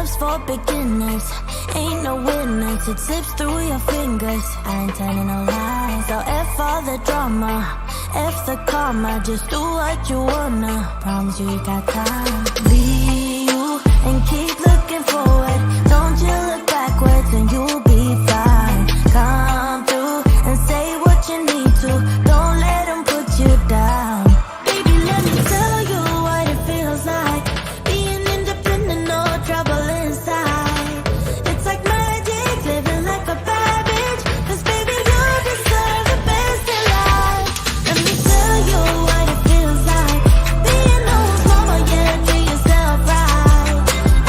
love's for beginners. Ain't no winners, it slips through your fingers. I ain't telling no lies. So F all the drama, F the karma, just do what you wanna. Promise you got time. Be you and keep looking forward. Don't you look backwards and you'll be fine. Come through and say what you need to. Don't let them put you down. Baby, let me tell you what it feels like. Being independent, no trouble inside. It's like magic, living like a bad bitch. 'Cause baby, you deserve the best in life. Let me tell you what it feels like. Being no one's mama, yeah, treat yourself right.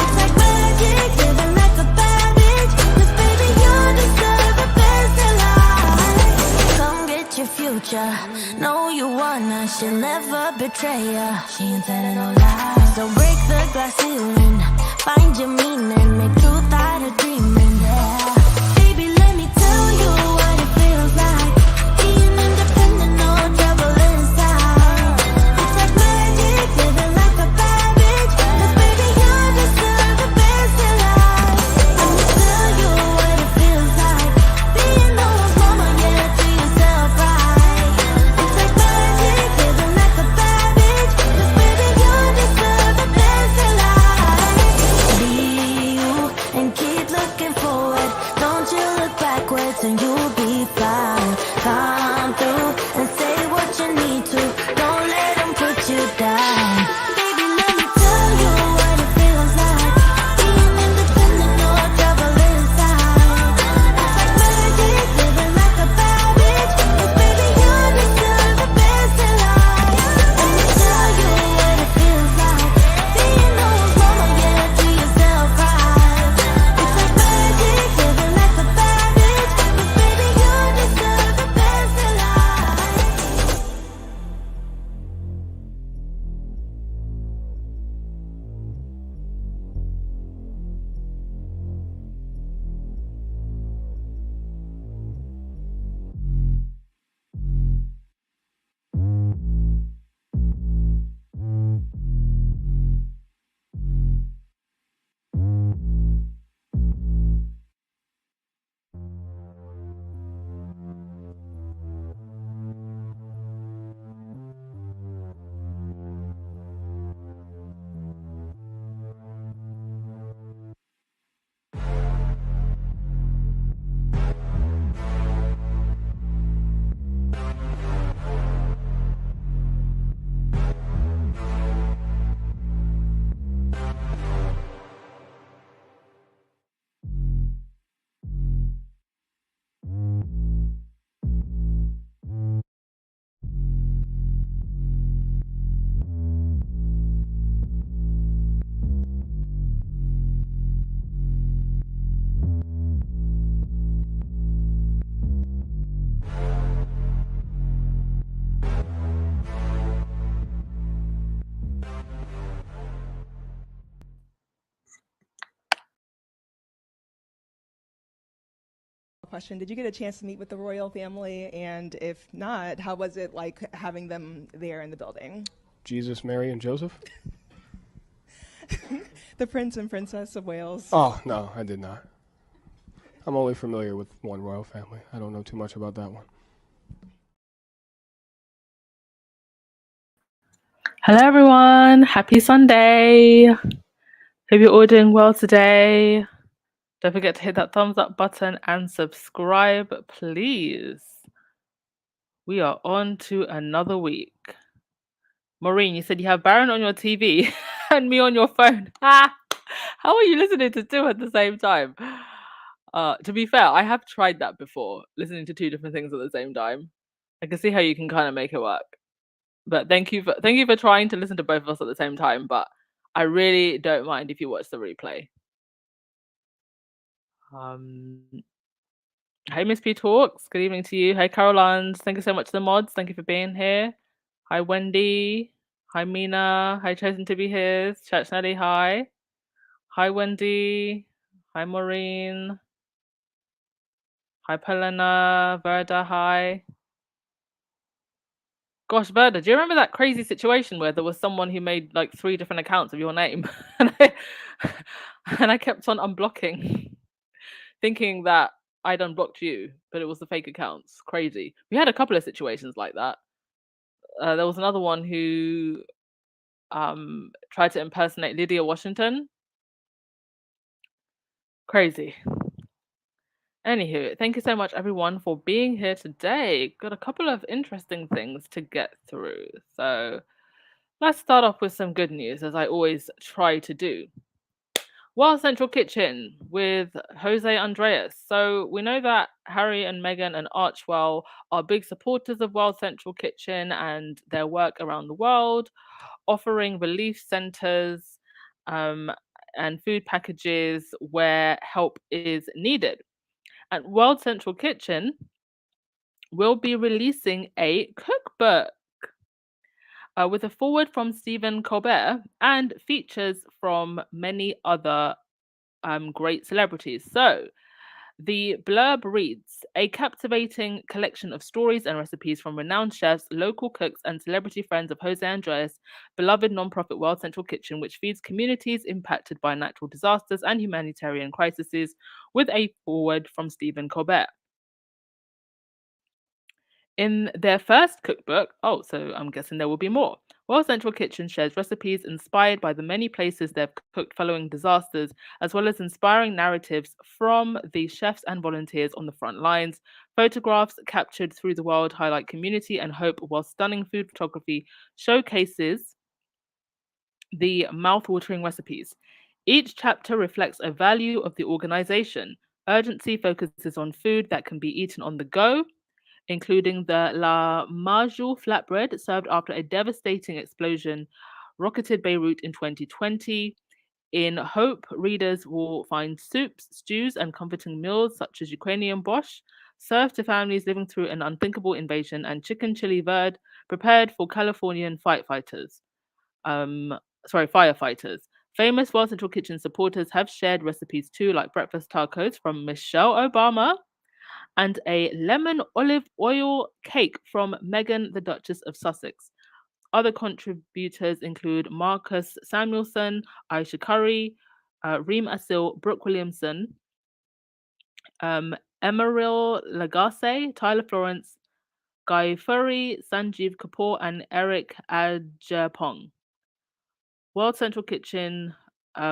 It's like magic, living like a bad bitch. 'Cause baby, you deserve the best in life. Come get your future. Know you wanna, she'll never betray ya. She ain't telling no lies. So break the glass ceiling, find your meaning, make truth out of dreaming. Yeah, baby, let me tell you what it feels like. Being independent, no trouble inside. It's like magic, living like a bad bitch. 'Cause baby, you deserve the best in life. Let me tell you what it feels like. Being no one's mama, yeah, treat yourself right. It's like magic, living like a bad bitch. 'Cause baby, you deserve the best in life. Be you and keep looking forward. Don't you look backwards and you'll be fine. Come through and say what you need to. Don't let them put you down. Baby, let me tell you what it feels like. Being independent, no trouble inside. It's like magic, living like a bad bitch. 'Cause baby, you deserve the best in life. Let me tell you what it feels like. Being no one's mama, yeah, treat yourself right. It's like magic, living like a bad bitch. 'Cause baby, you deserve the best in life. Question: did you get a chance to meet with the royal family? And if not, how was it like having them there in the building? Jesus, Mary, and Joseph? The Prince and Princess of Wales. Oh, no, I did not. I'm only familiar with one royal family. I don't know too much about that one. Hello everyone, happy Sunday. Hope you're all doing well today. Don't forget to hit that thumbs up button and subscribe, please. We are on to another week. Maureen, you said you have Baron on your TV and me on your phone. How are you listening to two at the same time? To be fair, I have tried that before, listening to two different things at the same time. I can see how you can kind of make it work. But thank you for trying to listen to both of us at the same time. But I really don't mind if you watch the replay. Hey, Miss P Talks. Good evening to you. Hey, Caroline. Thank you so much to the mods. Thank you for being here. Hi, Wendy. Hi, Mina. Hi, Chosen to be here. Church Nelly. Hi. Hi, Wendy. Hi, Maureen. Hi, Pelena. Verda. Hi. Gosh, Verda, do you remember that crazy situation where there was someone who made like 3 different accounts of your name? And and I kept on unblocking, thinking that I'd unblocked you, but it was the fake accounts. Crazy. We had a couple of situations like that. There was another one who tried to impersonate Lydia Washington. Crazy. Anywho, thank you so much, everyone, for being here today. Got a couple of interesting things to get through. So let's start off with some good news, as I always try to do. Well, Central Kitchen with Jose Andreas. So we know that Harry and Meghan and Archwell are big supporters of World Central Kitchen and their work around the world, offering relief centers um, and food packages where help is needed. And World Central Kitchen will be releasing a cookbook with a foreword from Stephen Colbert and features from many other great celebrities. So the blurb reads a captivating collection of stories and recipes from renowned chefs, local cooks, and celebrity friends of Jose Andres' beloved nonprofit World Central Kitchen, which feeds communities impacted by natural disasters and humanitarian crises, with a foreword from Stephen Colbert. In their first cookbook, so I'm guessing there will be more. World Central Kitchen shares recipes inspired by the many places they've cooked following disasters, as well as inspiring narratives from the chefs and volunteers on the front lines. Photographs captured through the world highlight community and hope, while stunning food photography showcases the mouth-watering recipes. Each chapter reflects a value of the organization. Urgency focuses on food that can be eaten on the go, including the La Marjou flatbread served after a devastating explosion rocketed Beirut in 2020. In Hope, readers will find soups, stews, and comforting meals such as Ukrainian borscht, served to families living through an unthinkable invasion, and chicken chili verde, prepared for Californian firefighters. Famous World Central Kitchen supporters have shared recipes too, like breakfast tacos from Michelle Obama and a lemon olive oil cake from Meghan, the Duchess of Sussex. Other contributors include Marcus Samuelson, Aisha Curry, Reem Assil, Brooke Williamson, Emeril Lagasse, Tyler Florence, Guy Furry, Sanjeev Kapoor, and Eric Ajapong. World Central Kitchen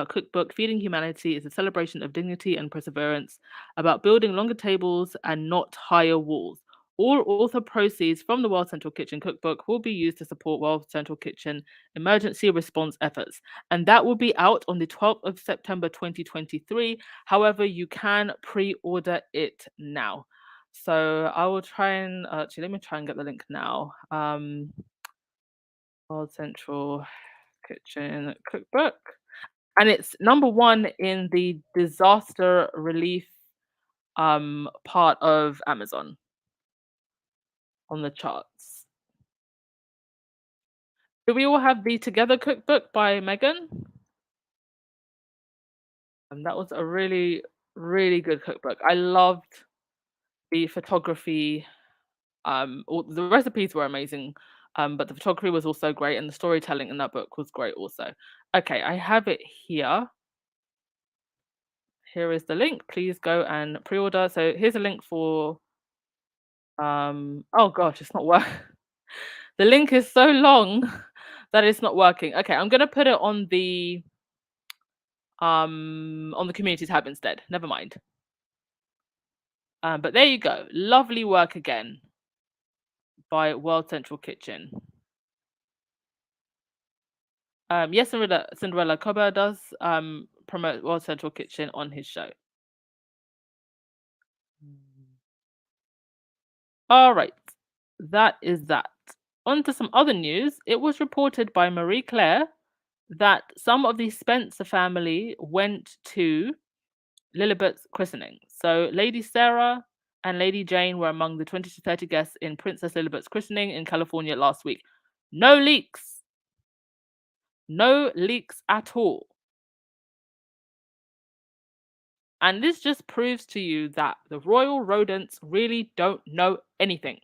cookbook Feeding Humanity is a celebration of dignity and perseverance, about building longer tables and not higher walls. All author proceeds from the World Central Kitchen cookbook will be used to support World Central Kitchen emergency response efforts. And that will be out on the 12th of September 2023. However, you can pre-order it now. So I will try and actually let me try and get the link now. World Central Kitchen cookbook. And it's number one in the disaster relief part of Amazon on the charts. Do we all have the Together cookbook by Meghan? And that was a really, really good cookbook. I loved the photography. All the recipes were amazing, but the photography was also great, and the storytelling in that book was great also. Okay, I have it here. Here is the link. Please go and pre-order. So here's a link for oh gosh, it's not working. The link is so long that it's not working. Okay, I'm gonna put it on the community tab instead. Never mind. But there you go. Lovely work again by World Central Kitchen. Yes, Cinderella Cobbler does promote World Central Kitchen on his show. All right, that is that. On to some other news. It was reported by Marie Claire that some of the Spencer family went to Lilibet's christening. So Lady Sarah and Lady Jane were among the 20 to 30 guests in Princess Lilibet's christening in California last week. No leaks. No leaks at all. And this just proves to you that the royal rodents really don't know anything.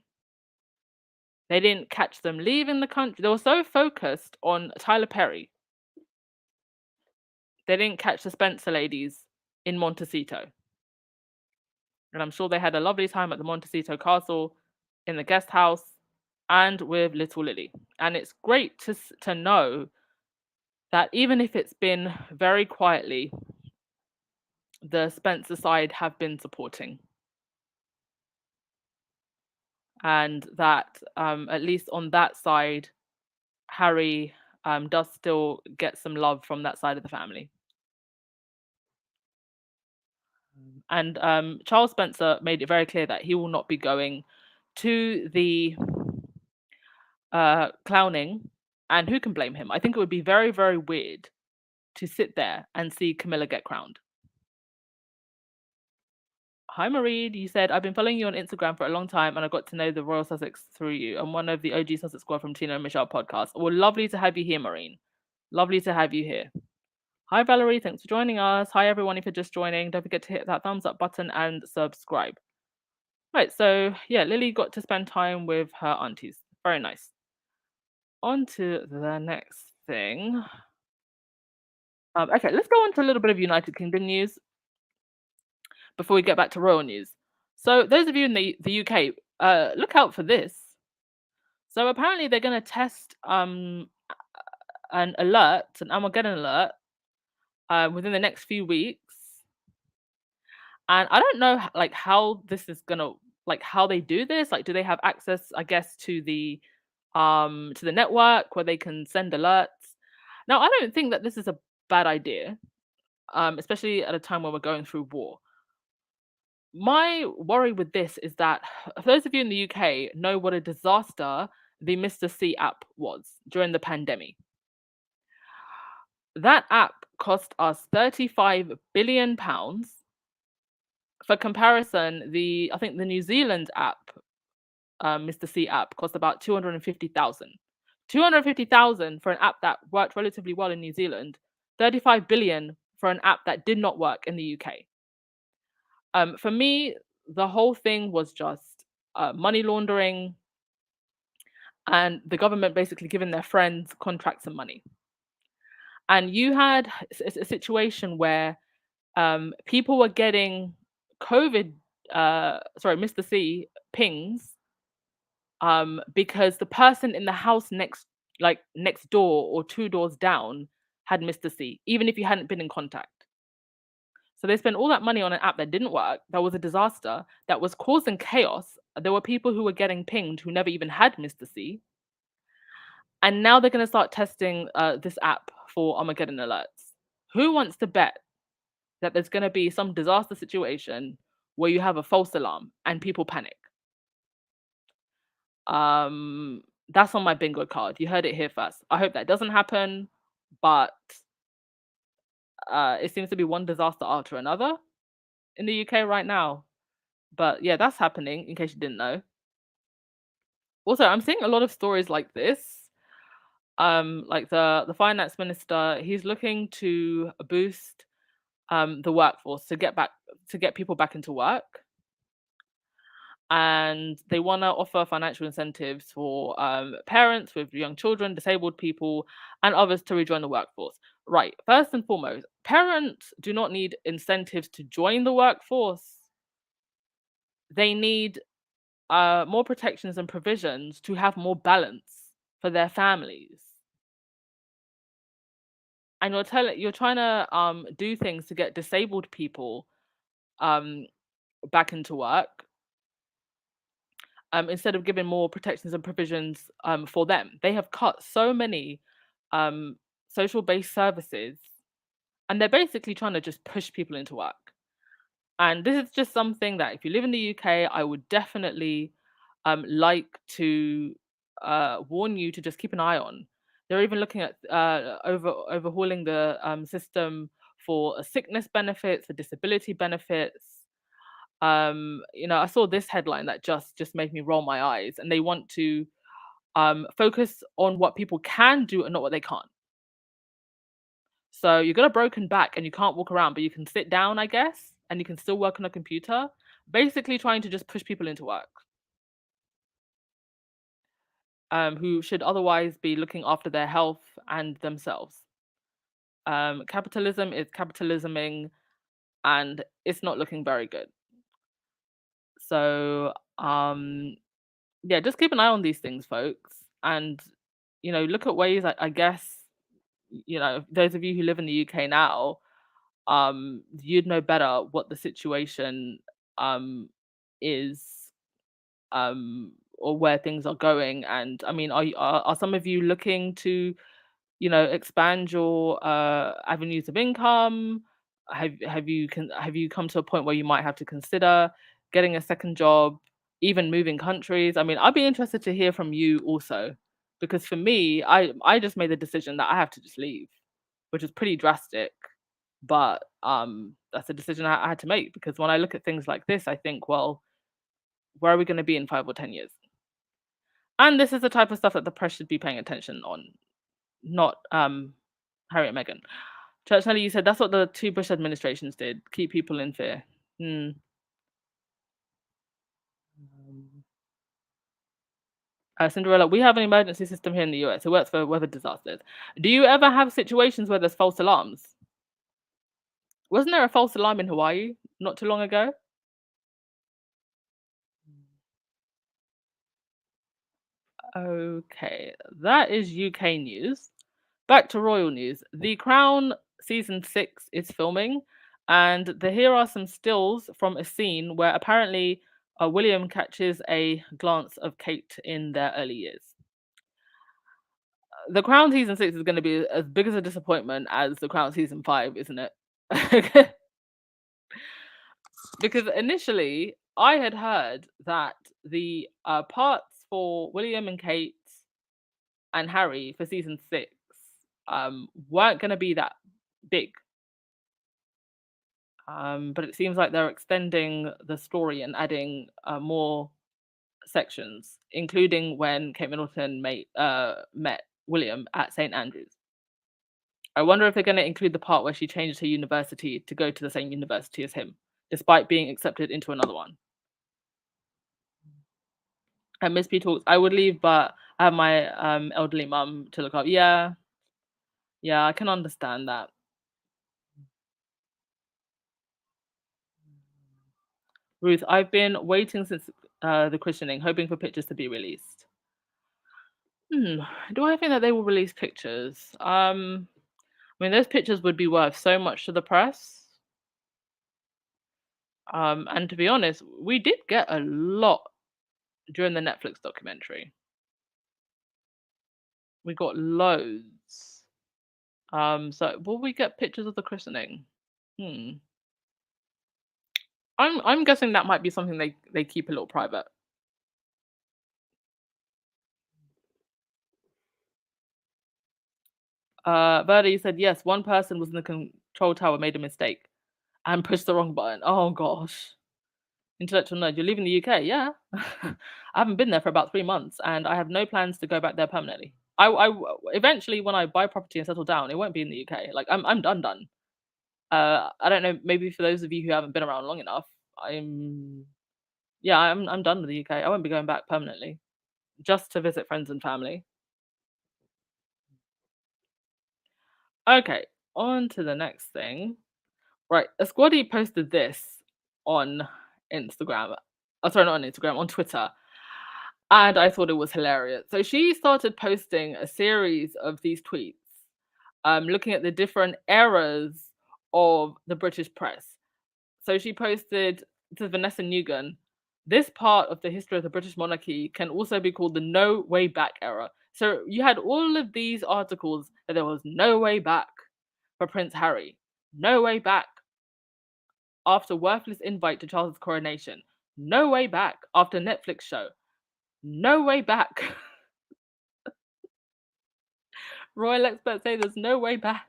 They didn't catch them leaving the country. They were so focused on Tyler Perry they didn't catch the Spencer ladies in Montecito. And I'm sure they had a lovely time at the Montecito Castle, in the guest house, and with little Lily. And it's great to know that even if it's been very quietly, the Spencer side have been supporting. And that at least on that side, Harry does still get some love from that side of the family. And Charles Spencer made it very clear that he will not be going to the clowning. And who can blame him? I think it would be very, very weird to sit there and see Camilla get crowned. Hi, Marie. You said, I've been following you on Instagram for a long time and I got to know the Royal Sussex through you. I'm one of the OG Sussex squad from Tina and Michelle podcast. Well, lovely to have you here, Marine. Lovely to have you here. Hi, Valerie. Thanks for joining us. Hi, everyone. If you're just joining, don't forget to hit that thumbs up button and subscribe. Right. So, yeah, Lily got to spend time with her aunties. Very nice. On to the next thing. Okay, let's go on to a little bit of United Kingdom news before we get back to royal news. So those of you in the UK, look out for this. So apparently they're going to test an Armageddon alert, within the next few weeks. And I don't know like how this is gonna like how they do this. Like, do they have access, I guess, to the network where they can send alerts? Now, I don't think that this is a bad idea, especially at a time when we're going through war. My worry with this is that for those of you in the UK know what a disaster the Mr. C app was during the pandemic. That app cost us £35 billion. For comparison, I think the New Zealand app, Mr. C app, cost about 250,000. 250,000 for an app that worked relatively well in New Zealand, 35 billion for an app that did not work in the UK. For me, the whole thing was just money laundering and the government basically giving their friends contracts and money. And you had a situation where people were getting Mr. C pings because the person in the house next door or two doors down had Mr. C, even if you hadn't been in contact. So they spent all that money on an app that didn't work, that was a disaster, that was causing chaos. There were people who were getting pinged who never even had Mr. C. And now they're going to start testing this app for Armageddon alerts. Who wants to bet that there's going to be some disaster situation where you have a false alarm and people panic? That's on my bingo card. You heard it here first. I hope that doesn't happen, but it seems to be one disaster after another in the UK right now. But yeah, that's happening, in case you didn't know. Also, I'm seeing a lot of stories like this. Like the finance minister, he's looking to boost the workforce to get people back into work. And they want to offer financial incentives for parents with young children, disabled people, and others to rejoin the workforce. Right. First and foremost, parents do not need incentives to join the workforce. They need more protections and provisions to have more balance for their families. And you're trying to do things to get disabled people back into work. Instead of giving more protections and provisions for them. They have cut so many social-based services, and they're basically trying to just push people into work. And this is just something that if you live in the UK, I would definitely like to warn you to just keep an eye on. They're even looking at overhauling the system for sickness benefits, for disability benefits. I saw this headline that just made me roll my eyes, and they want to focus on what people can do and not what they can't. So you got a broken back and you can't walk around, but you can sit down, I guess, and you can still work on a computer. Basically, trying to just push people into work, who should otherwise be looking after their health and themselves. Capitalism is capitalisming, and it's not looking very good. So, yeah, just keep an eye on these things, folks, and look at ways. I guess those of you who live in the UK now, you'd know better what the situation is, or where things are going. And I mean, are some of you looking to expand your avenues of income? Have you come to a point where you might have to consider getting a second job, even moving countries? I mean, I'd be interested to hear from you also, because for me, I just made the decision that I have to just leave, which is pretty drastic, but that's a decision I had to make, because when I look at things like this, I think, well, where are we going to be in 5 or 10 years? And this is the type of stuff that the press should be paying attention on, not Harry and Meghan. Church Nelly, you said that's what the two Bush administrations did, keep people in fear. Hmm. Cinderella, we have an emergency system here in the US. It works for weather disasters. Do you ever have situations where there's false alarms? Wasn't there a false alarm in Hawaii not too long ago? Okay, that is UK news. Back to royal news. The Crown season 6 is filming, and here are some stills from a scene where apparently William catches a glance of Kate in their early years. The Crown season 6 is going to be as big as a disappointment as the Crown season 5, isn't it? Because initially I had heard that the parts for William and Kate and Harry for season 6 weren't going to be that big. But it seems like they're extending the story and adding more sections, including when Kate Middleton met William at St. Andrews. I wonder if they're going to include the part where she changed her university to go to the same university as him, despite being accepted into another one. And Miss P talks, I would leave, but I have my elderly mum to look up. Yeah, I can understand that. Ruth, I've been waiting since the christening, hoping for pictures to be released. Do I think that they will release pictures? I mean, those pictures would be worth so much to the press. And to be honest, we did get a lot during the Netflix documentary. We got loads. So will we get pictures of the christening? I'm guessing that might be something they keep a little private. Verdi said yes, one person was in the control tower, made a mistake and pushed the wrong button. Oh gosh. Intellectual nerd, you're leaving the UK? Yeah. I haven't been there for about 3 months, and I have no plans to go back there permanently. I eventually, when I buy property and settle down, it won't be in the UK. Like I'm done. I don't know. Maybe for those of you who haven't been around long enough, I'm done with the UK. I won't be going back permanently, just to visit friends and family. Okay, on to the next thing. Right, a squaddy posted this on Instagram. Oh, sorry, not on Instagram, on Twitter. And I thought it was hilarious. So she started posting a series of these tweets, looking at the different eras of the British press. So she posted to Vanessa Newgan, this part of the history of the British monarchy can also be called the no way back era. So you had all of these articles that there was no way back for Prince Harry, no way back after worthless invite to Charles's coronation, no way back after Netflix show, no way back. Royal experts say there's no way back.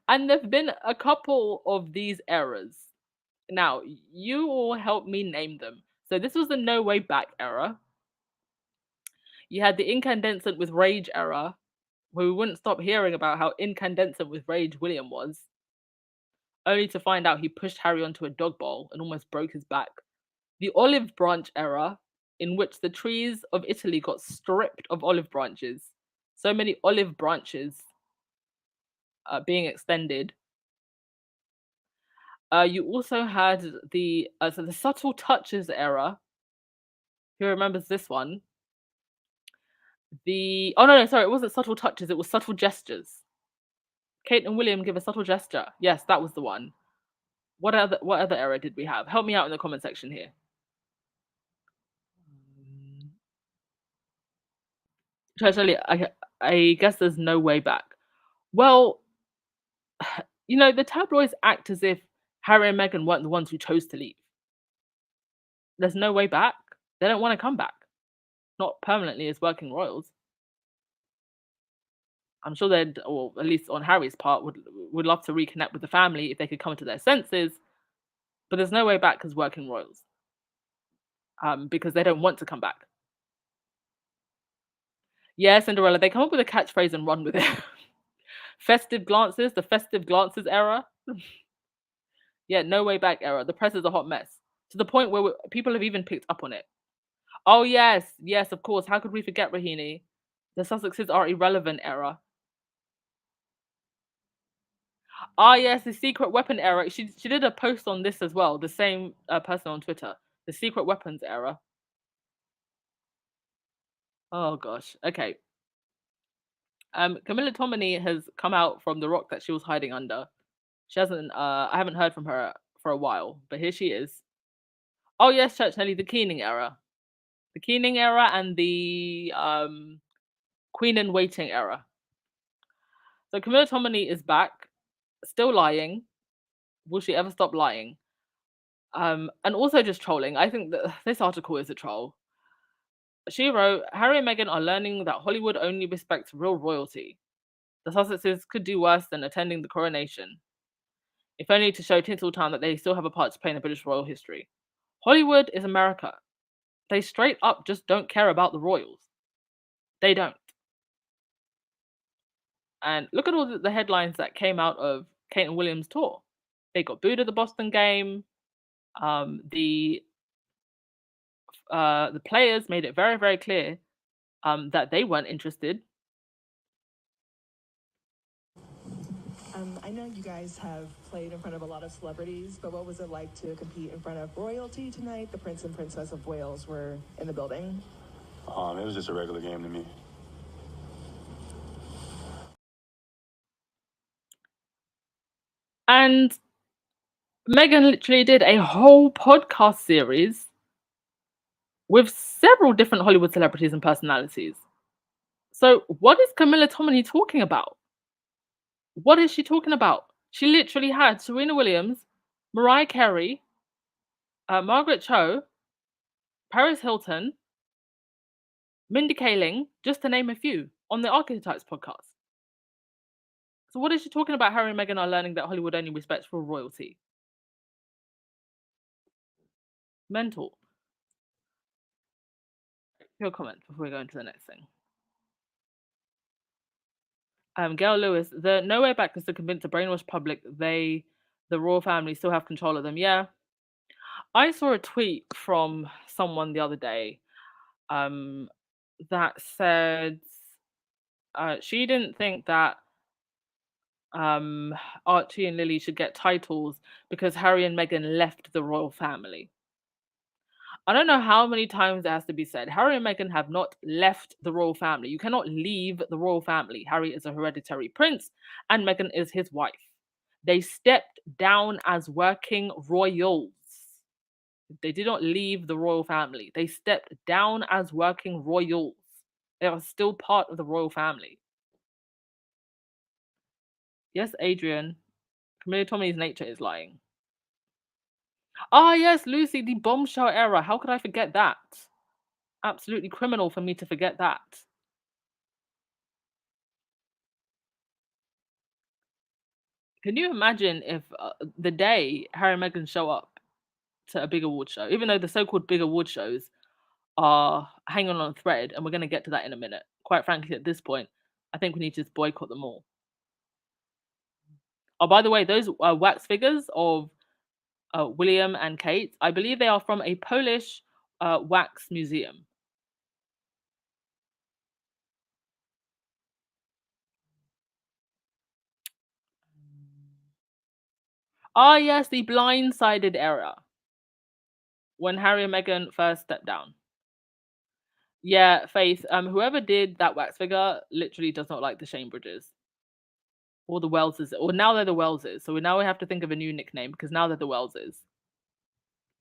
And there've been a couple of these eras. Now, you all help me name them. So this was the no way back era. You had the incandescent with rage era, where we wouldn't stop hearing about how incandescent with rage William was, only to find out he pushed Harry onto a dog bowl and almost broke his back. The olive branch era, in which the trees of Italy got stripped of olive branches. So many olive branches being extended. You also had the subtle touches era. Who remembers this one? No, sorry, it wasn't subtle touches, it was subtle gestures. Kate and William give a subtle gesture. Yes, that was the one. What other era did we have? Help me out in the comment section here. Actually, I guess there's no way back. Well, the tabloids act as if Harry and Meghan weren't the ones who chose to leave. There's no way back. They don't want to come back. Not permanently as working royals. I'm sure they'd, or at least on Harry's part, would love to reconnect with the family if they could come to their senses. But there's no way back as working royals. Because they don't want to come back. Yeah, Cinderella, they come up with a catchphrase and run with it. Festive glances, the festive glances era. Yeah, no way back era. The press is a hot mess. To the point where people have even picked up on it. Oh, yes, of course. How could we forget Rahini? The Sussexes are irrelevant era. Ah, yes, the secret weapon era. She did a post on this as well. The same person on Twitter. The secret weapons era. Oh gosh. Okay. Camilla Tomlin has come out from the rock that she was hiding under. She hasn't. I haven't heard from her for a while, but here she is. Oh yes, Church Nelly, the Keening era, and the Queen in Waiting era. So Camilla Tomlin is back, still lying. Will she ever stop lying? And also just trolling. I think that this article is a troll. She wrote, Harry and Meghan are learning that Hollywood only respects real royalty. The Sussexes could do worse than attending the coronation, if only to show Tinseltown that they still have a part to play in the British royal history. Hollywood is America. They straight up just don't care about the royals. They don't. And look at all the headlines that came out of Kate and William's tour. They got booed at the Boston game. The players made it very, very clear that they weren't interested. I know you guys have played in front of a lot of celebrities, but what was it like to compete in front of royalty tonight? The Prince and Princess of Wales were in the building. It was just a regular game to me. And Meghan literally did a whole podcast series with several different Hollywood celebrities and personalities. So what is Camilla Tomlin talking about? What is she talking about? She literally had Serena Williams, Mariah Carey, Margaret Cho, Paris Hilton, Mindy Kaling, just to name a few, on the Archetypes podcast. So what is she talking about? Harry and Meghan are learning that Hollywood only respects real royalty. Mental. Your comment before we go into the next thing. Gail Lewis, the no way back is to convince the brainwashed public the royal family still have control of them. Yeah. I saw a tweet from someone the other day that said she didn't think that Archie and Lily should get titles because Harry and Meghan left the royal family. I don't know how many times it has to be said. Harry and Meghan have not left the royal family. You cannot leave the royal family. Harry is a hereditary prince and Meghan is his wife. They stepped down as working royals. They did not leave the royal family. They stepped down as working royals. They are still part of the royal family. Yes, Adrian. Camilla Tommy's nature is lying. Ah, yes, Lucy, the bombshell era. How could I forget that? Absolutely criminal for me to forget that. Can you imagine if the day Harry and Meghan show up to a big award show, even though the so-called big award shows are hanging on a thread, and we're going to get to that in a minute. Quite frankly, at this point, I think we need to just boycott them all. Oh, by the way, those wax figures of William and Kate, I believe they are from a Polish wax museum. Ah, yes, the blindsided era when Harry and Meghan first stepped down. Yeah, Faith. Whoever did that wax figure literally does not like the Shane Bridges or the Welleses. Or now they're the Welleses. So now we have to think of a new nickname because now they're the Welleses.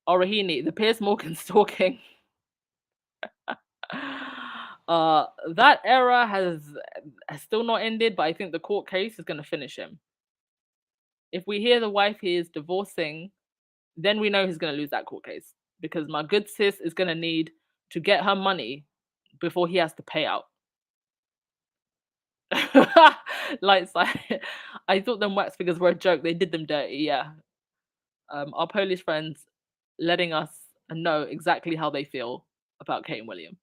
Or Rahini, the Piers Morgan's talking. That era has still not ended, but I think the court case is going to finish him. If we hear the wife he is divorcing, then we know he's going to lose that court case because my good sis is going to need to get her money before he has to pay out. Like, I thought them wax figures were a joke. They did them dirty, yeah. Our Polish friends letting us know exactly how they feel about Kate and William.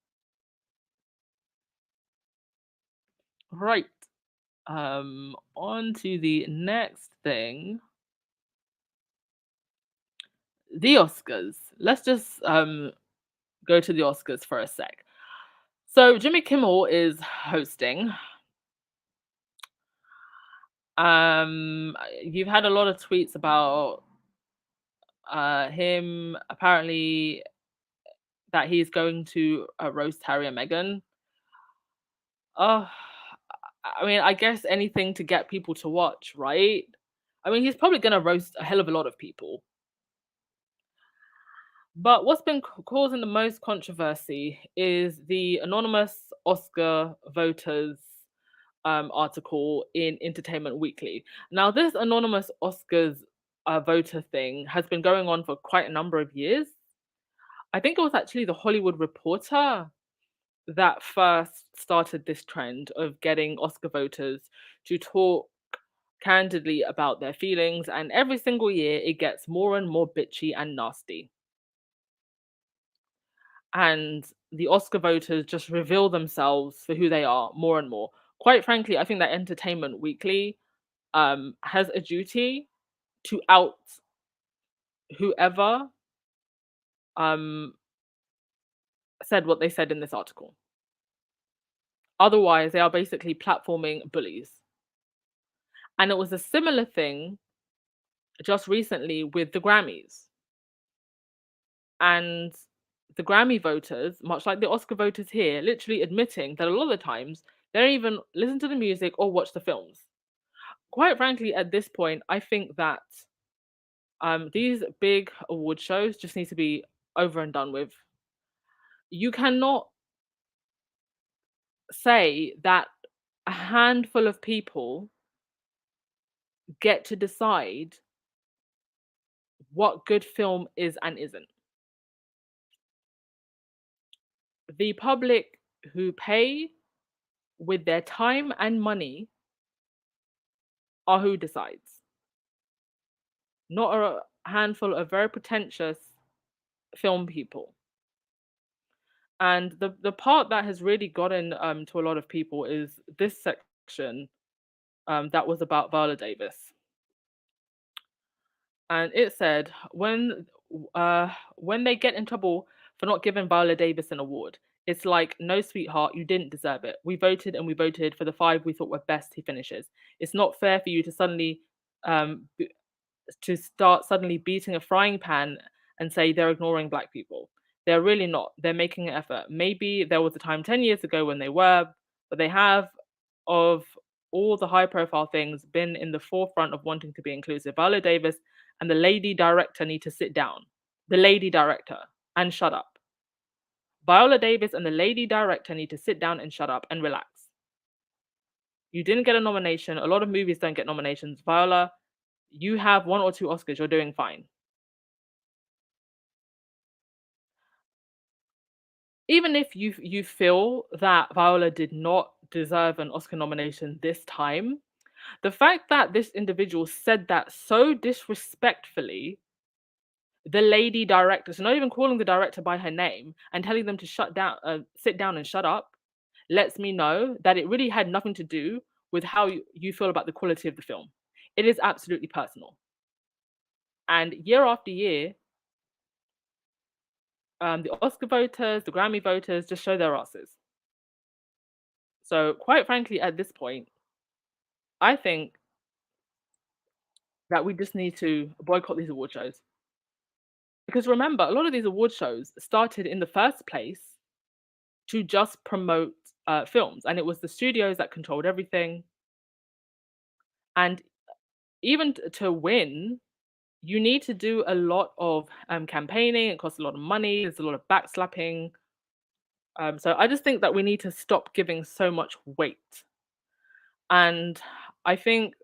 Right. On to the next thing. The Oscars. Let's just go to the Oscars for a sec. So Jimmy Kimmel is hosting. You've had a lot of tweets about him apparently that he's going to roast Harry and Meghan. I mean, I guess anything to get people to watch, right? I mean, he's probably going to roast a hell of a lot of people. But what's been causing the most controversy is the anonymous Oscar voters article in Entertainment Weekly. Now, this anonymous Oscars voter thing has been going on for quite a number of years. I think it was actually the Hollywood Reporter that first started this trend of getting Oscar voters to talk candidly about their feelings, and every single year it gets more and more bitchy and nasty. And the Oscar voters just reveal themselves for who they are more and more. Quite frankly, I think that Entertainment Weekly has a duty to out whoever said what they said in this article. Otherwise, they are basically platforming bullies. And it was a similar thing just recently with the Grammys. And the Grammy voters, much like the Oscar voters here, literally admitting that a lot of the times they don't even listen to the music or watch the films. Quite frankly, at this point, I think that these big award shows just need to be over and done with. You cannot say that a handful of people get to decide what good film is and isn't. The public who pay with their time and money are who decides, not a handful of very pretentious film people. And the part that has really gotten to a lot of people is this section that was about Viola Davis. And it said when they get in trouble for not giving Viola Davis an award, it's like, no, sweetheart, you didn't deserve it. We voted and we voted for the 5 we thought were best he finishes. It's not fair for you to suddenly start suddenly beating a frying pan and say they're ignoring black people. They're really not. They're making an effort. Maybe there was a time 10 years ago when they were, but they have, of all the high profile things, been in the forefront of wanting to be inclusive. Viola Davis and the lady director need to sit down. The lady director, and shut up. Viola Davis and the lady director need to sit down and shut up and relax. You didn't get a nomination. A lot of movies don't get nominations. Viola, you have 1 or 2 Oscars. You're doing fine. Even if you feel that Viola did not deserve an Oscar nomination this time, the fact that this individual said that so disrespectfully, the lady director, so not even calling the director by her name and telling them to sit down and shut up, lets me know that it really had nothing to do with how you feel about the quality of the film. It is absolutely personal. And year after year, the Oscar voters, the Grammy voters just show their asses. So quite frankly, at this point, I think that we just need to boycott these award shows. Because remember, a lot of these award shows started in the first place to just promote films, and it was the studios that controlled everything. And even to win, you need to do a lot of campaigning. It costs a lot of money. There's a lot of backslapping. So I just think that we need to stop giving so much weight. And I think,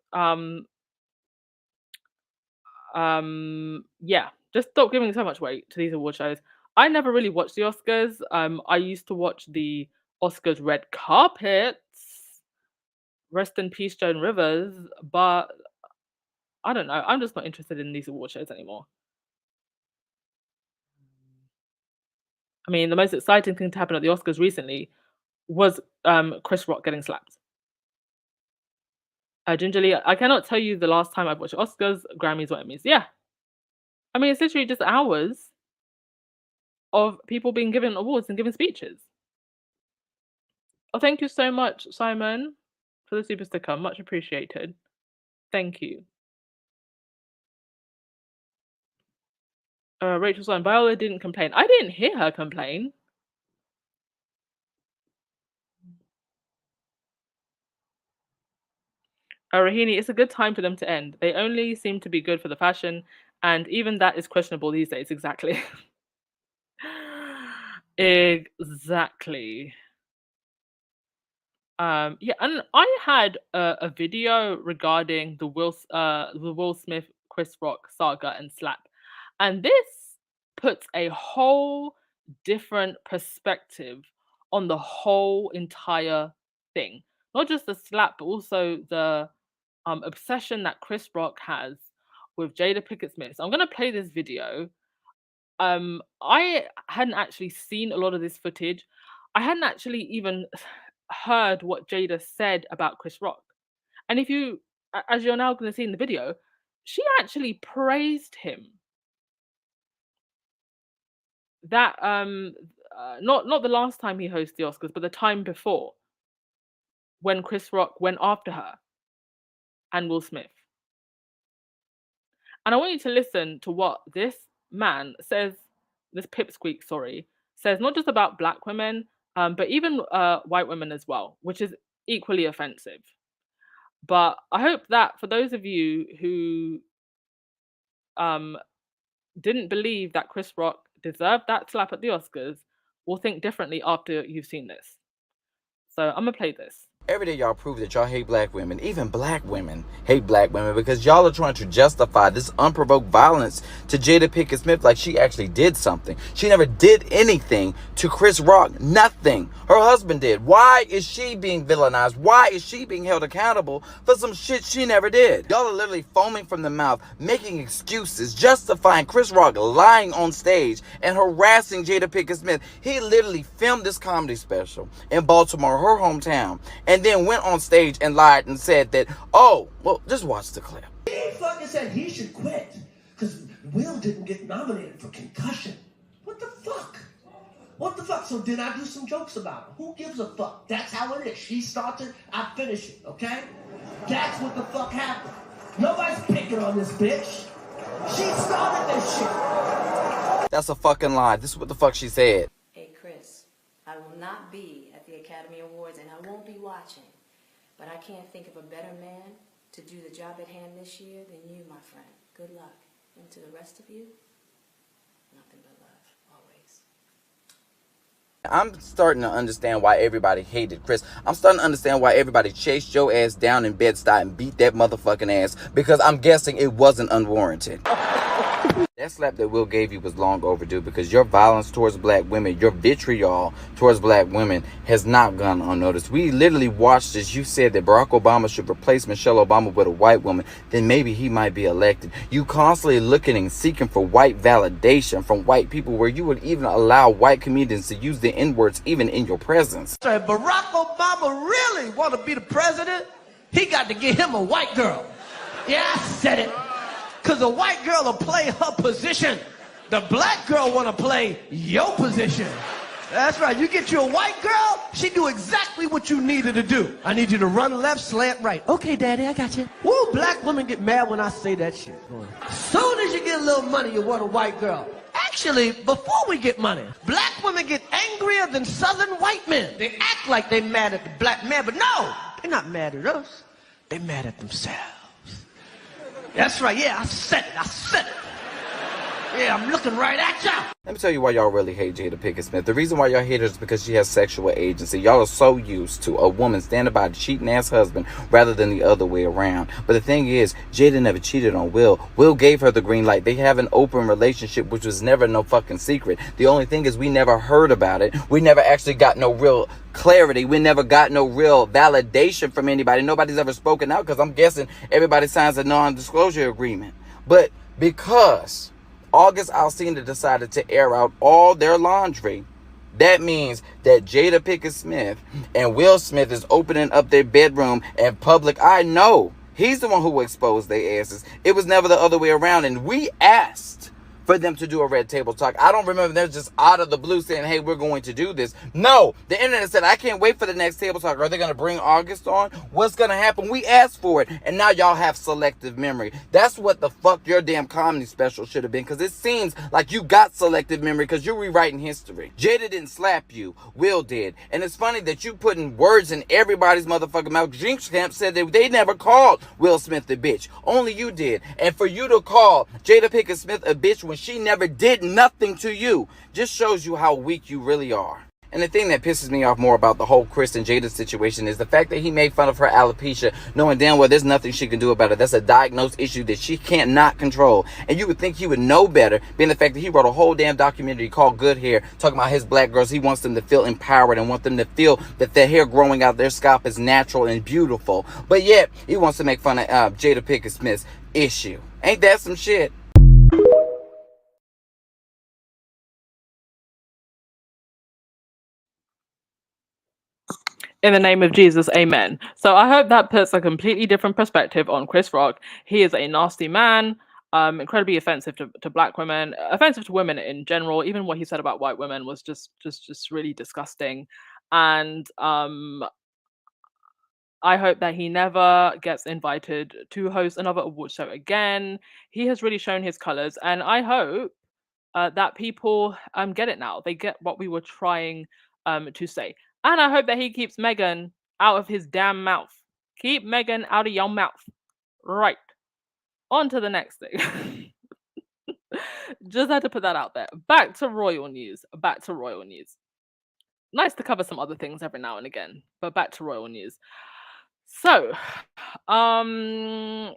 yeah, just stop giving so much weight to these award shows. I never really watched the Oscars. I used to watch the Oscars red carpets. Rest in peace, Joan Rivers. But I don't know. I'm just not interested in these award shows anymore. I mean, the most exciting thing to happen at the Oscars recently was Chris Rock getting slapped. Gingerly, I cannot tell you the last time I've watched Oscars, Grammys, what it means. Yeah. I mean, it's literally just hours of people being given awards and given speeches. Oh, thank you so much, Simon, for the super sticker. Much appreciated. Thank you. Rachel's on. Viola didn't complain. I didn't hear her complain. Rahini, it's a good time for them to end. They only seem to be good for the fashion, and even that is questionable these days. Exactly. Exactly. Yeah, and I had a video regarding the Will Smith Chris Rock saga and slap, and this puts a whole different perspective on the whole entire thing. Not just the slap, but also the obsession that Chris Rock has with Jada Pinkett Smith. So I'm gonna play this video. I hadn't actually seen a lot of this footage. I hadn't actually even heard what Jada said about Chris Rock. And if you, as you're now going to see in the video, she actually praised him. That not the last time he hosted the Oscars, but the time before, when Chris Rock went after her and Will Smith. And I want you to listen to what this man says, this pipsqueak, sorry, says not just about black women, but even white women as well, which is equally offensive. But I hope that for those of you who didn't believe that Chris Rock deserved that slap at the Oscars will think differently after you've seen this. So I'm gonna play this. Every day y'all prove that y'all hate black women. Even black women hate black women because y'all are trying to justify this unprovoked violence to Jada Pinkett Smith like she actually did something. She never did anything to Chris Rock. Nothing. Her husband did. Why is she being villainized? Why is she being held accountable for some shit she never did? Y'all are literally foaming from the mouth, making excuses, justifying Chris Rock lying on stage and harassing Jada Pinkett Smith. He literally filmed this comedy special in Baltimore, her hometown, and then went on stage and lied and said that, oh, well, just watch the clip. He fucking said he should quit because Will didn't get nominated for concussion. What the fuck? What the fuck? So did I do some jokes about it? Who gives a fuck? That's how it is. She started, I finish it, okay? That's what the fuck happened. Nobody's picking on this bitch. She started this shit. That's a fucking lie. This is what the fuck she said. Hey, Chris, I will not be at the Academy Awards and I won't be watching, but I can't think of a better man to do the job at hand this year than you, my friend. Good luck. And to the rest of you, nothing but love, always. I'm starting to understand why everybody hated Chris. I'm starting to understand why everybody chased your ass down in Bed-Stuy and beat that motherfucking ass, because I'm guessing it wasn't unwarranted. That slap that Will gave you was long overdue, because your violence towards black women, your vitriol towards black women has not gone unnoticed. We literally watched this. You said that Barack Obama should replace Michelle Obama with a white woman, then maybe he might be elected. You constantly looking and seeking for white validation from white people, where you would even allow white comedians to use the N-words even in your presence. So if Barack Obama really want to be the president, he got to get him a white girl. Yeah, I said it. Because the white girl will play her position. The black girl want to play your position. That's right. You get you a white girl, she do exactly what you need her to do. I need you to run left, slant right. Okay, daddy, I got you. Woo, black women get mad when I say that shit. Soon as you get a little money, you want a white girl. Actually, before we get money, black women get angrier than southern white men. They act like they mad at the black man, but no, they're not mad at us. They're mad at themselves. That's right, yeah, I said it. Yeah, I'm looking right at y'all. Let me tell you why y'all really hate Jada Pinkett Smith. The reason why y'all hate her is because she has sexual agency. Y'all are so used to a woman standing by a cheating ass husband rather than the other way around. But the thing is, Jada never cheated on Will. Will gave her the green light. They have an open relationship, which was never no fucking secret. The only thing is we never heard about it. We never actually got no real clarity. We never got no real validation from anybody. Nobody's ever spoken out because I'm guessing everybody signs a non-disclosure agreement. But because August Alsina decided to air out all their laundry, that means that Jada Pinkett Smith and Will Smith is opening up their bedroom and public. I know he's the one who exposed their asses. It was never the other way around. And we asked for them to do a red table talk. I don't remember they're just out of the blue saying, hey, we're going to do this. No, the internet said, I can't wait for the next table talk. Are they going to bring August on? What's going to happen? We asked for it, and now y'all have selective memory. That's what the fuck your damn comedy special should have been, because it seems like you got selective memory because you're rewriting history. Jada didn't slap you. Will did. And it's funny that you putting words in everybody's motherfucking mouth. Jinx Camp said that they never called Will Smith a bitch. Only you did. And for you to call Jada Pinkett Smith a bitch when she never did nothing to you just shows you how weak you really are. And the thing that pisses me off more about the whole Chris and Jada situation is the fact that he made fun of her alopecia, knowing damn well there's nothing she can do about it. That's a diagnosed issue that she can't not control. And you would think he would know better, being the fact that he wrote a whole damn documentary called Good Hair, talking about his black girls. He wants them to feel empowered and want them to feel that their hair growing out their scalp is natural and beautiful. But yet, he wants to make fun of Jada Pinkett Smith's issue. Ain't that some shit? In the name of Jesus, amen. So I hope that puts a completely different perspective on Chris Rock. He is a nasty man, incredibly offensive to black women, offensive to women in general. Even what he said about white women was just really disgusting. And I hope that he never gets invited to host another award show again. He has really shown his colors, and I hope that people get it now. They get what we were trying to say. And I hope that he keeps Meghan out of his damn mouth. Keep Meghan out of your mouth. Right. On to the next thing. Just had to put that out there. Back to royal news. Nice to cover some other things every now and again, but back to royal news. So, yeah,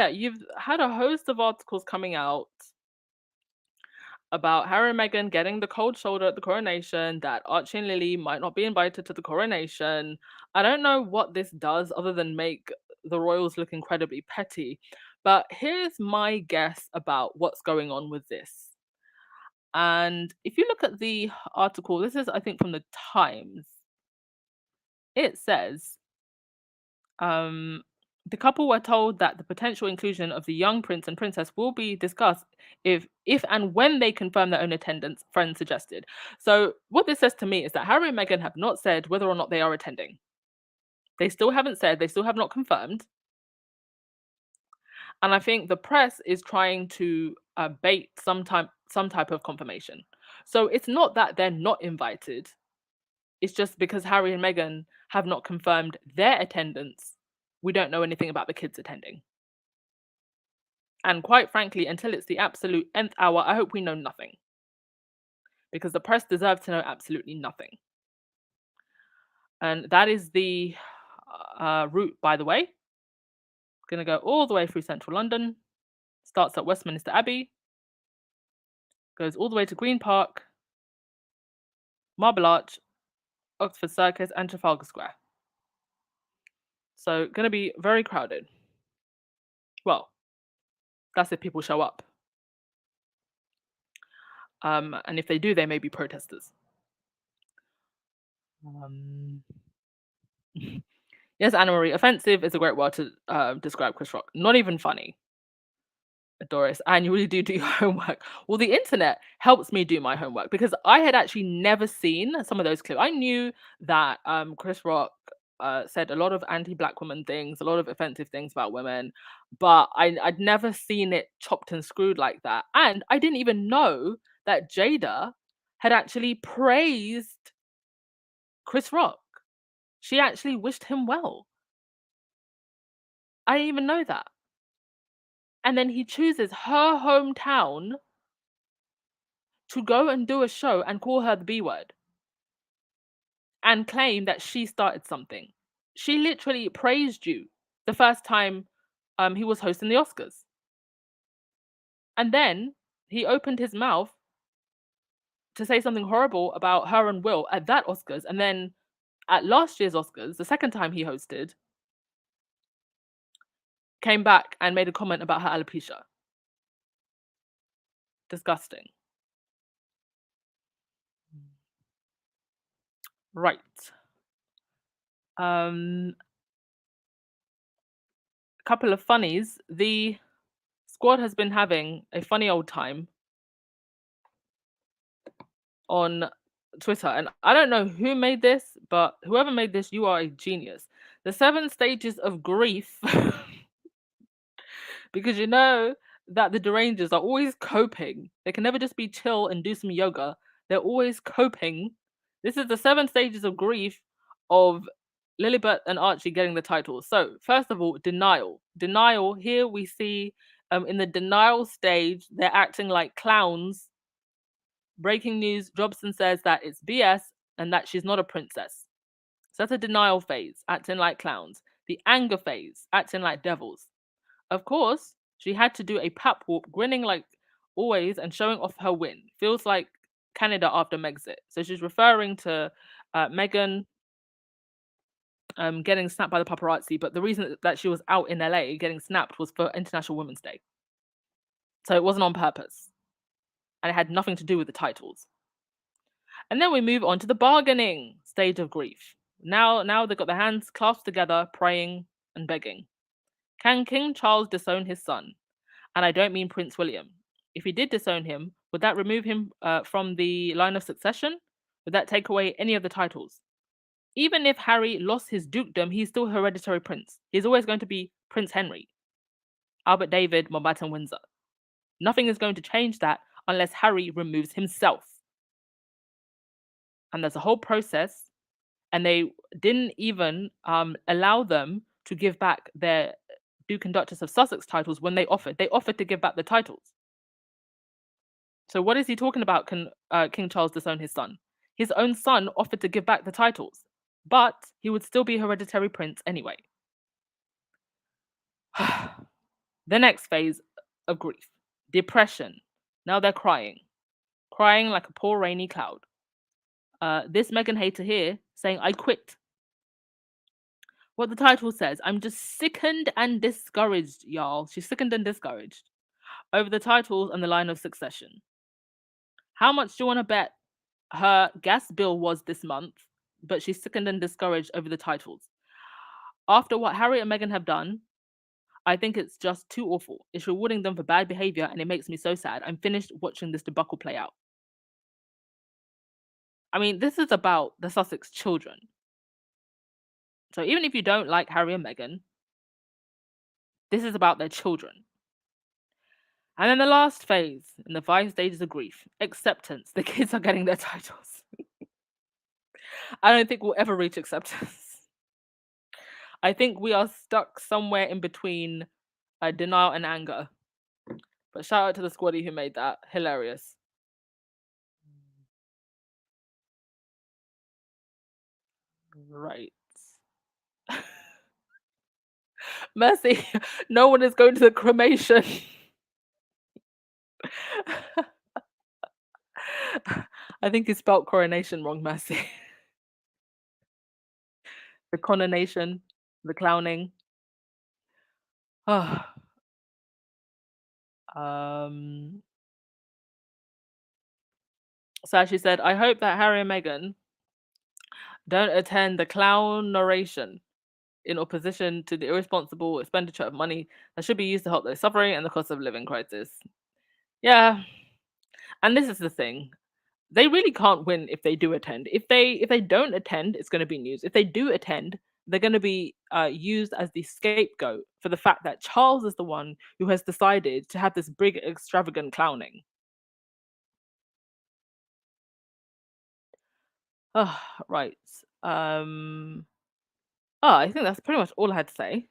you've had a host of articles coming out about Harry and Meghan getting the cold shoulder at the coronation, that Archie and Lily might not be invited to the coronation. I don't know what this does other than make the royals look incredibly petty, but here's my guess about what's going on with this. And if you look at the article, this is, I think, from the Times. It says, the couple were told that the potential inclusion of the young prince and princess will be discussed if and when they confirm their own attendance, friends suggested. So what this says to me is that Harry and Meghan have not said whether or not they are attending. They still haven't said, they still have not confirmed. And I think the press is trying to bait some type of confirmation. So it's not that they're not invited. It's just because Harry and Meghan have not confirmed their attendance, we don't know anything about the kids attending. And quite frankly, until it's the absolute nth hour, I hope we know nothing. Because the press deserve to know absolutely nothing. And that is the route, by the way. Going to go all the way through central London. Starts at Westminster Abbey. Goes all the way to Green Park, Marble Arch, Oxford Circus, and Trafalgar Square. So going to be very crowded. Well, that's if people show up. And if they do, they may be protesters. Yes, Anna Marie, offensive is a great word to describe Chris Rock. Not even funny. Doris, and you really do your homework. Well, the internet helps me do my homework because I had actually never seen some of those clips. I knew that Chris Rock said a lot of anti-black women things, a lot of offensive things about women, but I'd never seen it chopped and screwed like that. And I didn't even know that Jada had actually praised Chris Rock. She actually wished him well. I didn't even know that. And then he chooses her hometown to go and do a show and call her the B word and claim that she started something. She literally praised you the first time he was hosting the Oscars. And then he opened his mouth to say something horrible about her and Will at that Oscars. And then at last year's Oscars, the second time he hosted, came back and made a comment about her alopecia. Disgusting. Right. A couple of funnies. The squad has been having a funny old time on Twitter, and I don't know who made this, but whoever made this, you are a genius. The 7 stages of grief, because you know that the derangers are always coping. They can never just be chill and do some yoga. They're always coping. This is the 7 stages of grief of Lilibet and Archie getting the titles. So, first of all, denial. Denial, here we see in the denial stage, they're acting like clowns. Breaking news, Jobson says that it's BS and that she's not a princess. So that's a denial phase, acting like clowns. The anger phase, acting like devils. Of course, she had to do a pap walk, grinning like always and showing off her win. Feels like Canada after Megxit. So she's referring to Meghan getting snapped by the paparazzi, but the reason that she was out in LA getting snapped was for International Women's Day. So it wasn't on purpose. And it had nothing to do with the titles. And then we move on to the bargaining stage of grief. Now they've got their hands clasped together, praying and begging. Can King Charles disown his son? And I don't mean Prince William. If he did disown him, would that remove him from the line of succession? Would that take away any of the titles? Even if Harry lost his dukedom, he's still hereditary prince. He's always going to be Prince Henry, Albert David, Mountbatten, Windsor. Nothing is going to change that unless Harry removes himself. And there's a whole process, and they didn't even allow them to give back their Duke and Duchess of Sussex titles when they offered. They offered to give back the titles. So what is he talking about? Can King Charles disown his son? His own son offered to give back the titles, but he would still be hereditary prince anyway. The next phase of grief, depression. Now they're crying like a poor rainy cloud. This Meghan hater here saying, I quit. What the title says, I'm just sickened and discouraged, y'all. She's sickened and discouraged over the titles and the line of succession. How much do you want to bet her gas bill was this month? But she's sickened and discouraged over the titles. After what Harry and Meghan have done, I think it's just too awful. It's rewarding them for bad behavior, and it makes me so sad. I'm finished watching this debacle play out. I mean, this is about the Sussex children. So even if you don't like Harry and Meghan, this is about their children. And then the last phase in the 5 stages of grief, acceptance. The kids are getting their titles. I don't think we'll ever reach acceptance. I think we are stuck somewhere in between denial and anger. But shout out to the squaddy who made that. Hilarious. Right. Mercy, no one is going to the cremation. I think he spelt coronation wrong, Mercy. The coronation, the clowning. So she said, I hope that Harry and Meghan don't attend the clown narration. in opposition to the irresponsible expenditure of money that should be used to help those suffering and the cost of living crisis. Yeah, and this is the thing. They really can't win if they do attend. If they don't attend, it's going to be news. If they do attend, they're going to be used as the scapegoat for the fact that Charles is the one who has decided to have this big extravagant clowning. Oh, right. I think that's pretty much all I had to say.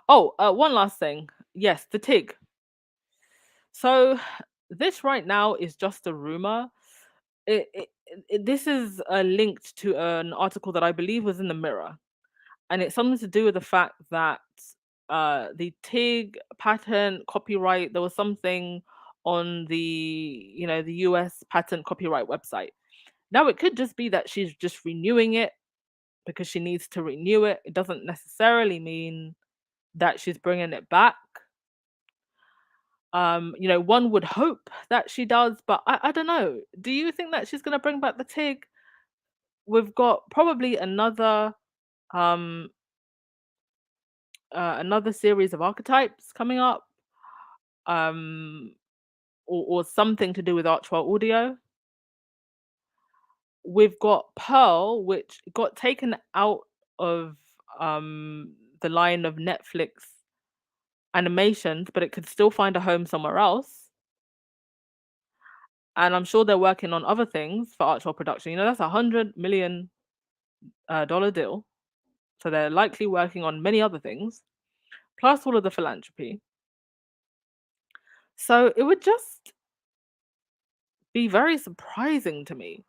Oh, one last thing. Yes, the TIG. So this right now is just a rumor. This is linked to an article that I believe was in the Mirror, and it's something to do with the fact that the TIG patent copyright, there was something on the US patent copyright website. Now it could just be that she's just renewing it because she needs to renew it. It doesn't necessarily mean that she's bringing it back. One would hope that she does, but I don't know. Do you think that she's going to bring back the TIG? We've got probably um another series of archetypes coming up, um or something to do with Archwell Audio. We've got Pearl, which got taken out of the line of Netflix animations, but it could still find a home somewhere else. And I'm sure they're working on other things for Archwell production. That's $100 million deal. So they're likely working on many other things, plus all of the philanthropy. So it would just be very surprising to me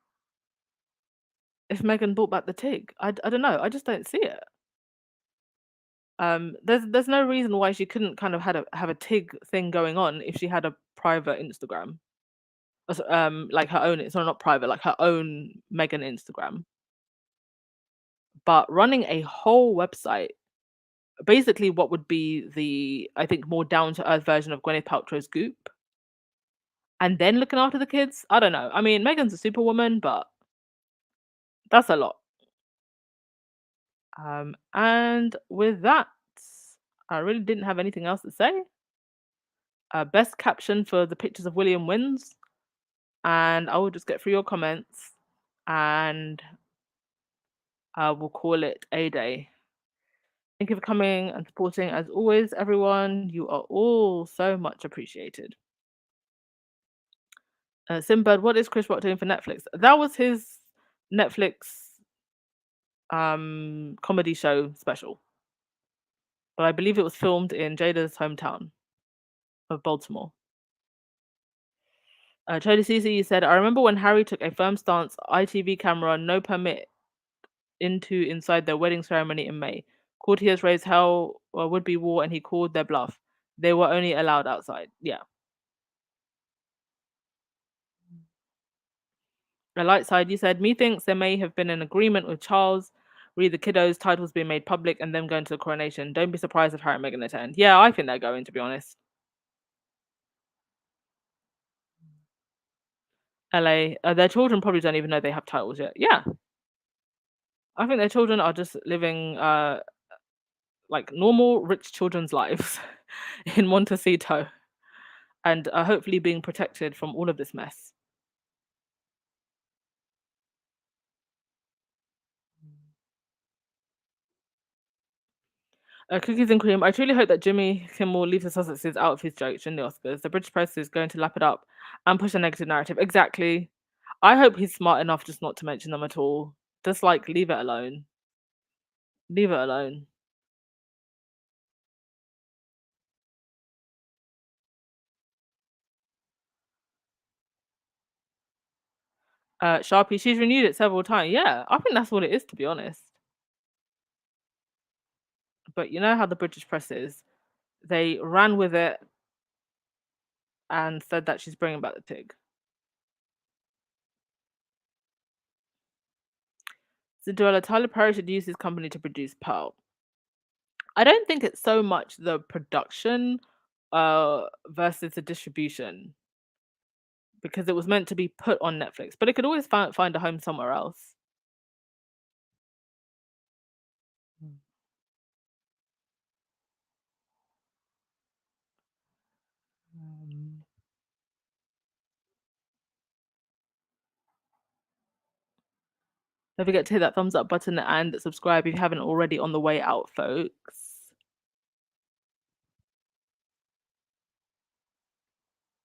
if Meghan brought back the TIG. I don't know. I just don't see it. There's no reason why she couldn't kind of have a TIG thing going on if she had a private Instagram. Like her own, it's not private, like her own Meghan Instagram. But running a whole website, basically what would be the, I think, more down to earth version of Gwyneth Paltrow's Goop, and then looking after the kids. I don't know. I mean, Meghan's a superwoman, but that's a lot. And with that, I really didn't have anything else to say. Best caption for the pictures of William wins, and I will just get through your comments, and we'll call it a day. Thank you for coming and supporting as always, everyone. You are all so much appreciated. Simbird, what is Chris Rock doing for Netflix? That was his Netflix comedy show special, but I believe it was filmed in Jada's hometown of Baltimore. Chody CC said, I remember when Harry took a firm stance, ITV camera, no permit inside their wedding ceremony in May. Courtiers raised hell or would be war, and he called their bluff. They were only allowed outside. Yeah. A light side, you said, methinks there may have been an agreement with Charles, read the kiddos, titles being made public, and them going to the coronation. Don't be surprised if Harry and Meghan attend. Yeah, I think they're going, to be honest. LA, their children probably don't even know they have titles yet. Yeah. I think their children are just living like normal rich children's lives in Montecito, and hopefully being protected from all of this mess. Cookies and cream. I truly hope that Jimmy Kimmel leaves the Sussexes out of his jokes in the Oscars. The British press is going to lap it up and push a negative narrative. Exactly. I hope he's smart enough just not to mention them at all. Just like leave it alone. Leave it alone. Sharpie, she's renewed it several times. Yeah, I think that's what it is, to be honest. But you know how the British press is. They ran with it and said that she's bringing back the TIG. Cinderella, Tyler Perry should use his company to produce Pearl. I don't think it's so much the production versus the distribution, because it was meant to be put on Netflix, but it could always find a home somewhere else. Don't forget to hit that thumbs up button and subscribe if you haven't already on the way out, folks.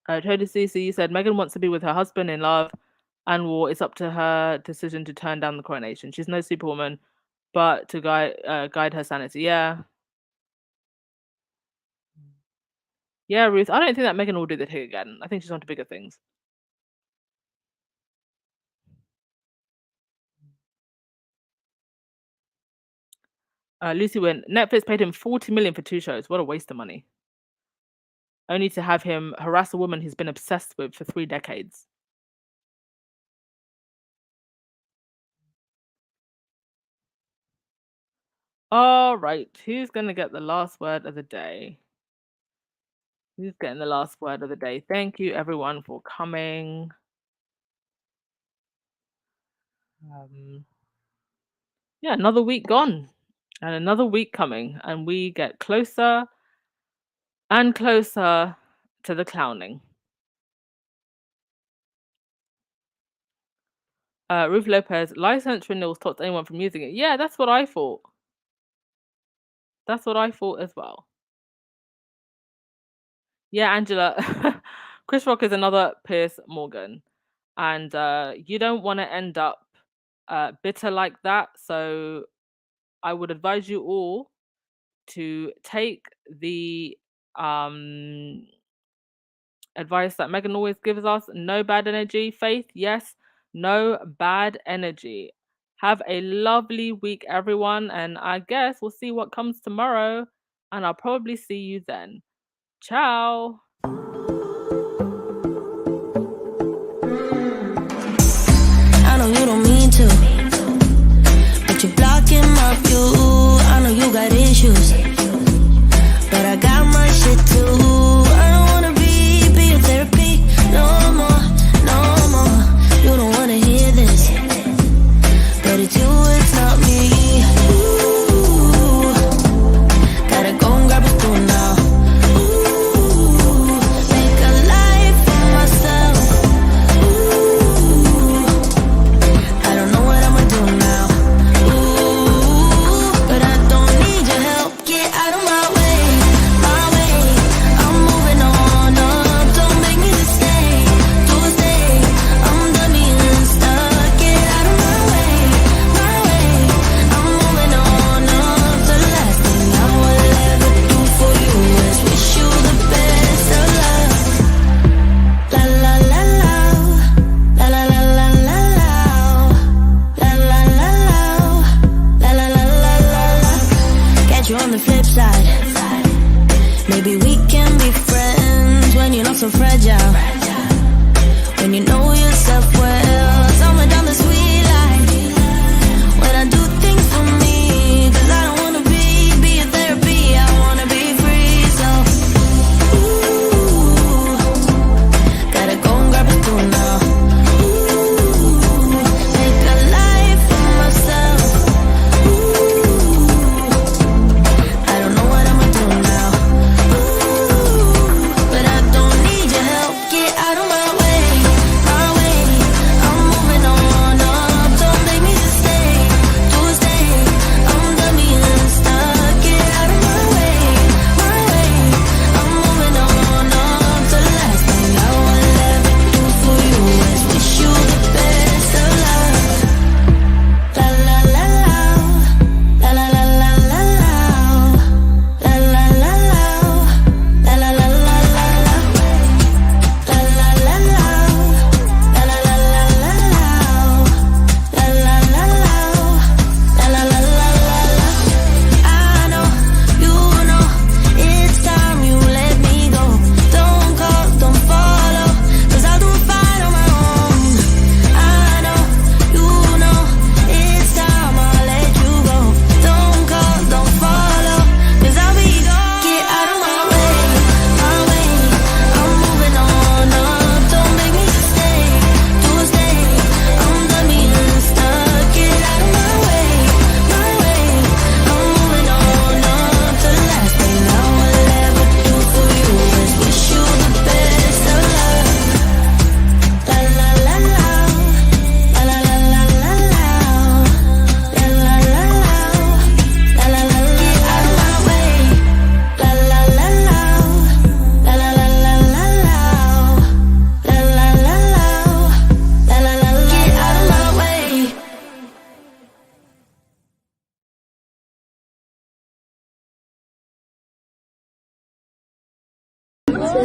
Tony CC said Meghan wants to be with her husband in love and war. It's up to her decision to turn down the coronation. She's no superwoman, but to guide her sanity. Yeah. Yeah, Ruth. I don't think that Meghan will do the thing again. I think she's on to bigger things. Lucy went, Netflix paid him 40 million for 2 shows. What a waste of money. Only to have him harass a woman he's been obsessed with for 3 decades. All right. Who's going to get the last word of the day? Who's getting the last word of the day? Thank you, everyone, for coming. Yeah, another week gone and another week coming, and we get closer and closer to the clowning. Ruth Lopez, license renewal stops anyone from using it. Yeah, that's what I thought. That's what I thought as well. Yeah, Angela. Chris Rock is another Piers Morgan. And you don't want to end up bitter like that. So I would advise you all to take the advice that Meghan always gives us. No bad energy. Faith, yes. No bad energy. Have a lovely week, everyone. And I guess we'll see what comes tomorrow. And I'll probably see you then. Ciao. I know you don't mean to, but you're blocking my view. I know you got issues, but I got my shit too. I don't wanna be your therapy no more, no more. You don't wanna hear this, but it's you, it's not me. Ooh, gotta go and grab a spoon now. Ooh, make a life for myself. Ooh, I don't know what I'ma do now. Ooh, but I don't need your help. Get out of my way, my way. I'm moving on up. Don't make me to stay. I'm done being stuck. Get out of my way, my way. I'm moving on up. The last thing I will ever do for you is wish you the best of luck. La la la la, la la la la la la, la la la la, la la la la la. Catch you on the flip side. Maybe we can be friends when you're not so fragile. When you know yourself well, somewhere down the sweet line. When I do things for me, 'cause I don't wanna be your therapy. I wanna be free, so ooh, gotta go and grab a spoon now. Ooh, make a life for myself. Ooh, I don't know what I'ma do now. Ooh, but I don't need your help. Get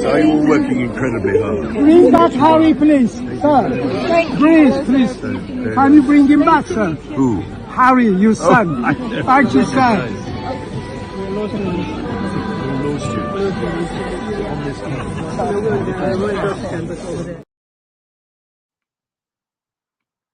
are you all working incredibly hard? Bring back Harry, please, sir. Please. Can you bring him back, sir? Who? Harry, your son. Thank you, sir. We lost you. On this camera.